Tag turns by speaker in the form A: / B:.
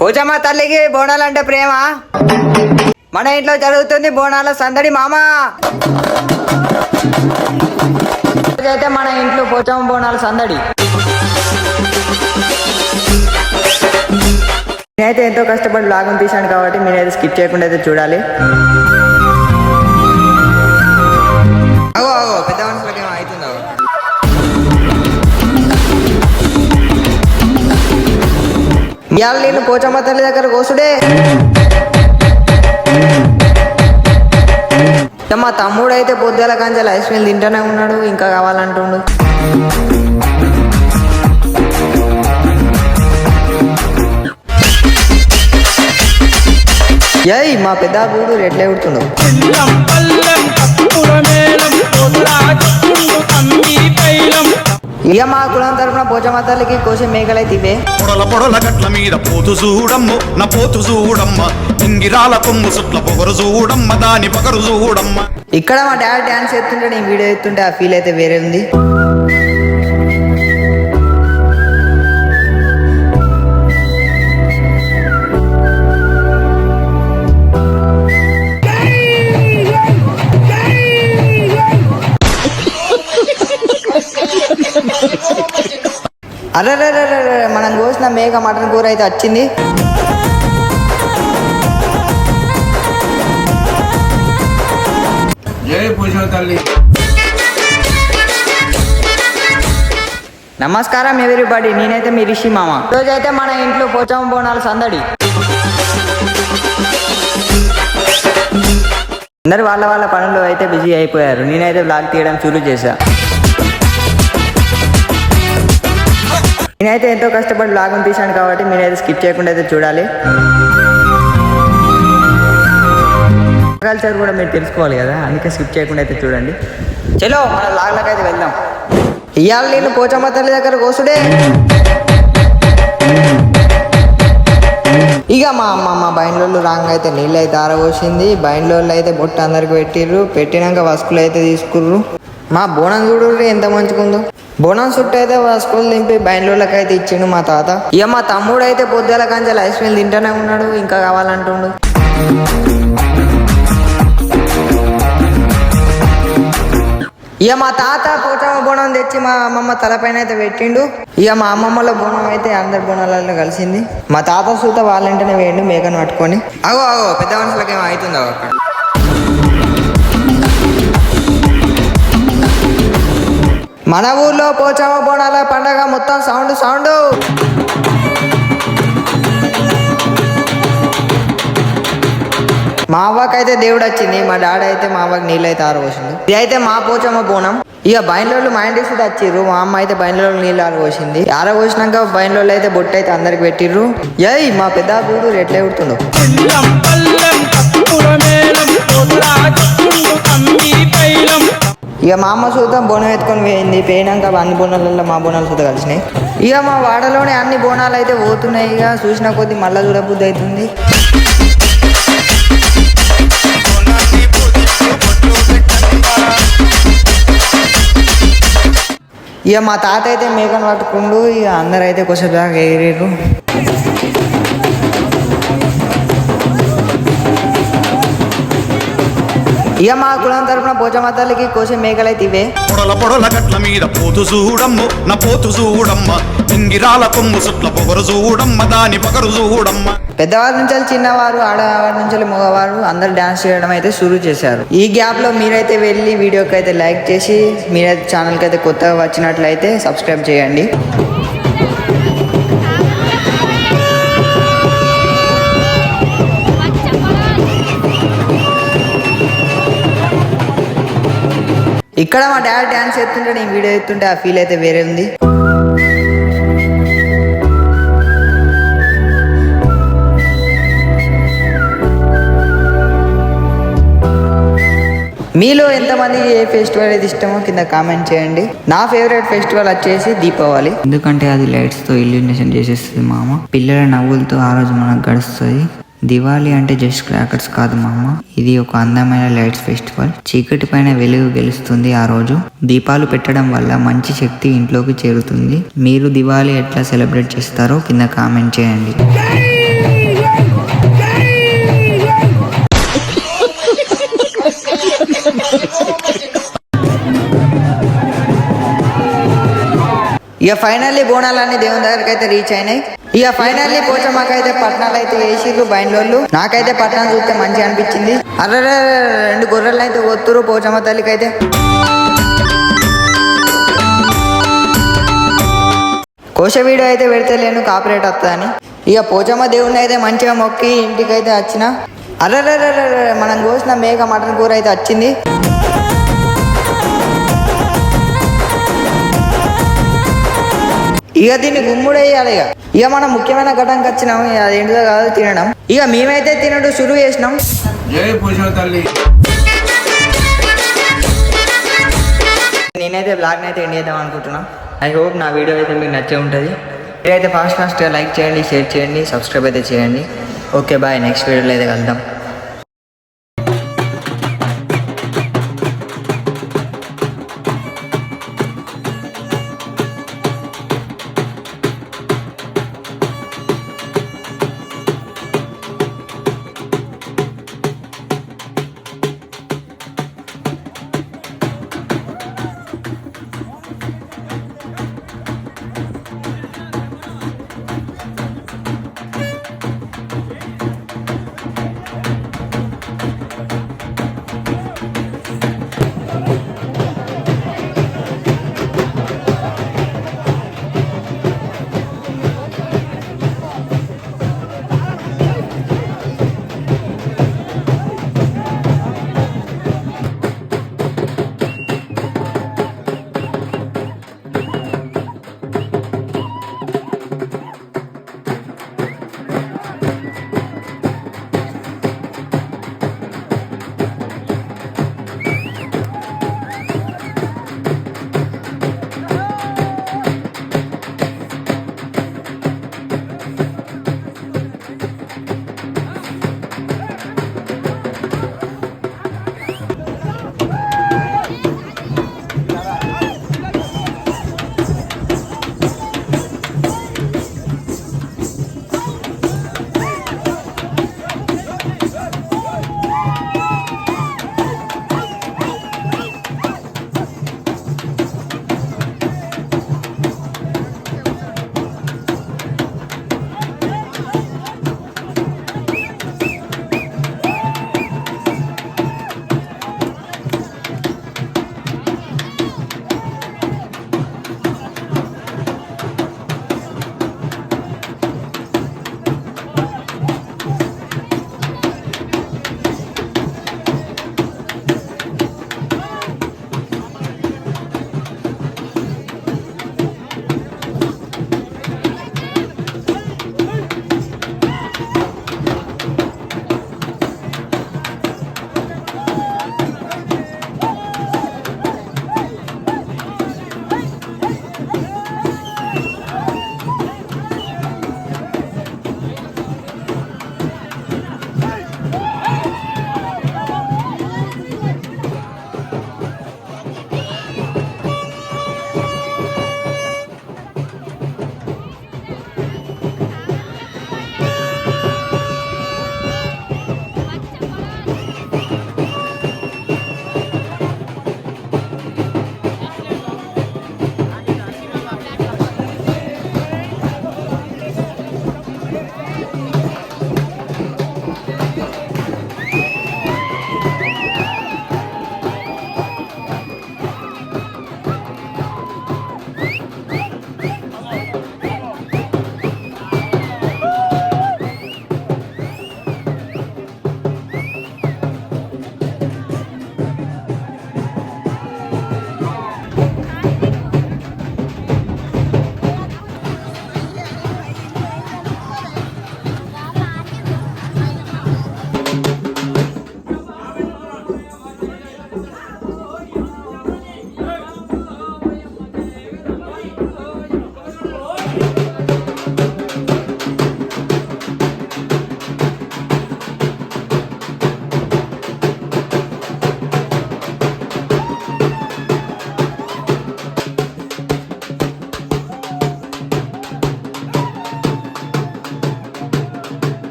A: పోచమ్మ తల్లికి బోనాలంటే ప్రేమ. మన ఇంట్లో జరుగుతుంది బోనాల సందడి మామా. అయితే మన ఇంట్లో పోచమ్మ బోనాల సందడి. నేనైతే ఎంతో కష్టపడి లాగం తీశాను కాబట్టి మీరైతే స్కిప్ చేయకుండా అయితే చూడాలి. పెద్ద మనుషులకి ఏమో అవుతుందో. ఇవాళ నేను పోచమ్మ తల్లి దగ్గర కోసుడే. మా తమ్ముడు అయితే పొద్దుల కంచెలు ఐస్ క్రీమ్ తింటూనే ఉన్నాడు, ఇంకా కావాలంటుండు. ఏయ్ మా పెద్ద బూడు ఎట్లా ఎగుడుతుండు. ఇక మా కులం తరపున పోచమ్మ తల్లికి కోసి మేకలైతే ఇవే.
B: పొడల పొడల గట్ల మీద పోతు చూడమ్మ నా పోతు చూడమ్మ, ఇంగిరాల కొమ్ము సుట్ల పొగరు చూడమ్మ, దాని పొగరు చూడమ్మ.
A: ఇక్కడ మా డాడీ డాన్స్ ఎత్తుంటే నేను వీడియో ఎత్తుంటే ఆ ఫీల్ అయితే వేరే ఉంది. అరే మనం కోసిన మేక మటన్ కూర అయితే వచ్చింది. నమస్కారం ఎవ్రీబడి, నేనైతే మీ రిషి మామ. ఈరోజు అయితే మన ఇంట్లో పోచమ్మ బోనాల సందడి. అందరు వాళ్ళ వాళ్ళ పనులు అయితే బిజీ అయిపోయారు. నేనైతే బ్లాగ్ తీయడం షురూ చేశా. నేనైతే ఎంతో కష్టపడి లాగం తీశాను కాబట్టి మీరైతే స్కిప్ చేయకుండా అయితే చూడాలి. కల్చర్ కూడా మీరు తెలుసుకోవాలి కదా, అందుకే స్కిప్ చేయకుండా అయితే చూడండి. చలో మన లాగ్లకు అయితే వెళ్దాం. ఇవాళ నేను పోచమ్మ తల్లి దగ్గర కోసుడే. ఇక మా అమ్మ బయన్లోళ్ళు రాంగ్ అయితే నీళ్ళు అయితే ఆరబోసింది. బయన్లోళ్ళు అయితే బొట్టు అందరికి పెట్టిర్రు. పెట్టినాక వసుకులు అయితే తీసుకుర్రు. మా బోనం చూడు ఎంత మంచిగుందో. బోనం చుట్టూ అయితే వసుకులు దింపి బయన్లోళ్ళకి అయితే ఇచ్చిండు మా తాత. ఇక మా తమ్ముడు అయితే పొద్దుల కంచెలు ఐస్ క్రీమ్ తింటూనే ఉన్నాడు, ఇంకా కావాలంటుండు. ఇక మా తాత పోచమ్మ బోనం తెచ్చి మా అమ్మమ్మ తలపైన అయితే పెట్టిండు. ఇక మా అమ్మమ్మల బోనం అయితే అందరి బోనాలలో కలిసింది. మా తాత సూత వాళ్ళంటేనే వేయండు మేకను పట్టుకొని. అగో పెద్ద మనుషులకి ఏమో అవుతుందో అక్కడ. మన ఊర్లో పోచమ్మ బోనాల పండగ మొత్తం సౌండ్. మా అవ్వకైతే దేవుడు వచ్చింది. మా డాడీ అయితే మా అవ్వకి నీళ్ళు అయితే ఆరబోసింది. ఇది అయితే మా పోచమ్మ బోనం. ఇక బయన్లోళ్ళు మా ఇంటికి కూడా వచ్చిర్రు. మా అమ్మ అయితే బయన్లోళ్ళు నీళ్ళు ఆరబోసింది. ఆరబోసినాక బయన్లోళ్ళు అయితే బొట్టు అయితే అందరికి పెట్టిర్రు. ఏయ్ మా పెద్ద బూడు ఎట్లా ఎగుడుతుండు. ఇక మా అమ్మ సూతం బోనం ఎత్తుకొని పోయింది. పోయినాక అన్ని బోనాలలో మా బోనాలు సూత కలిసినాయి. ఇక మా వాడలోనే అన్ని బోనాలు అయితే పోతున్నాయి. ఇక చూసిన కొద్ది మళ్ళా చూడబుద్ధి అవుతుంది. ఇక మా తాత అయితే మేకను పట్టుకుండు. ఇక అందరు అయితే కొంచెం దాకా ఎగిరిర్రు. ఇక మా కులం తరపున పోచమ్మ తల్లికి కోసి మేకలైతే ఇవే.
B: పొడల పొడల గట్ల మీద పోతు చూడమ్మ నా పోతు చూడమ్మ, ఇంగిరాల కొమ్ము సుట్ల పొగరు చూడమ్మ, దాని పొగరు చూడమ్మ.
A: పెద్దవారి నుంచి చిన్నవారు, ఆడవారి నుంచి మగవారు అందరు డాన్స్ చేయడం అయితే షురూ చేశారు. ఈ గ్యాప్ లో మీరైతే వెళ్ళి వీడియోకి అయితే లైక్ చేసి, మీరైతే ఛానల్కి అయితే కొత్తగా వచ్చినట్లయితే సబ్స్క్రైబ్ చేయండి. ఇక్కడ మా డాడీ డాన్స్ ఎత్తుంటే నేను వీడియో ఎత్తుంటే ఆ ఫీల్ అయితే వేరే ఉంది. మీలో ఎంతమందికి ఏ ఫెస్టివల్ అయితే ఇష్టమో కింద కామెంట్ చేయండి. నా ఫేవరెట్ ఫెస్టివల్ వచ్చేసి దీపావళి. ఎందుకంటే అది లైట్స్ తో ఇల్యూమినేషన్ చేసేస్తుంది మామ. పిల్లల నవ్వులతో ఆ రోజు మనకు గడుస్తుంది. దివాళీ అంటే జస్ట్ క్రాకర్స్ కాదు మామ, ఇది ఒక అందమైన లైట్స్ ఫెస్టివల్. చీకటి పైన వెలుగు గెలుస్తుంది. ఆ రోజు దీపాలు పెట్టడం వల్ల మంచి శక్తి ఇంట్లోకి చేరుతుంది. మీరు దివాళీ ఎట్లా సెలబ్రేట్ చేస్తారో కింద కామెంట్ చేయండి. ఇక ఫైనల్లీ బోనాలన్నీ దేవుని దగ్గరికి అయితే రీచ్ అయినాయి. ఇక ఫైనల్లీ పోచమ్మకైతే పట్నాలు అయితే వేసిర్రు బయలుళ్ళు. నాకైతే పట్నం చూస్తే మంచిగా అనిపించింది. అర్రే 2 గొర్రెలు అయితే కొత్తురు పోచమ్మ తల్లికి అయితే. కోశ వీడియో అయితే పెడితే లేను కాపరేట్ వస్తుందని. ఇక పోచమ్మ దేవుడిని అయితే మంచిగా మొక్కి ఇంటికి అయితే వచ్చిన. అర్రే మనం కోసిన మేక మటన్ కూర అయితే వచ్చింది. ఇక దీన్ని గుమ్ముడేయాలి. ఇక మనం ముఖ్యమైన ఘటనకి వచ్చినాం. అదేంటిదో కాదు తినడం. ఇక మేమైతే తినడం షురూ చేసినాం. నేనైతే బ్లాగ్ అయితే ఎండ్ చేద్దాం అనుకుంటున్నా. ఐ హోప్ నా వీడియో అయితే మీకు నచ్చే ఉంటుంది. మీరైతే ఫాస్ట్గా లైక్ చేయండి, షేర్ చేయండి, సబ్స్క్రైబ్ అయితే చేయండి. ఓకే బాయ్, నెక్స్ట్ వీడియోలో అయితే కలుద్దాం.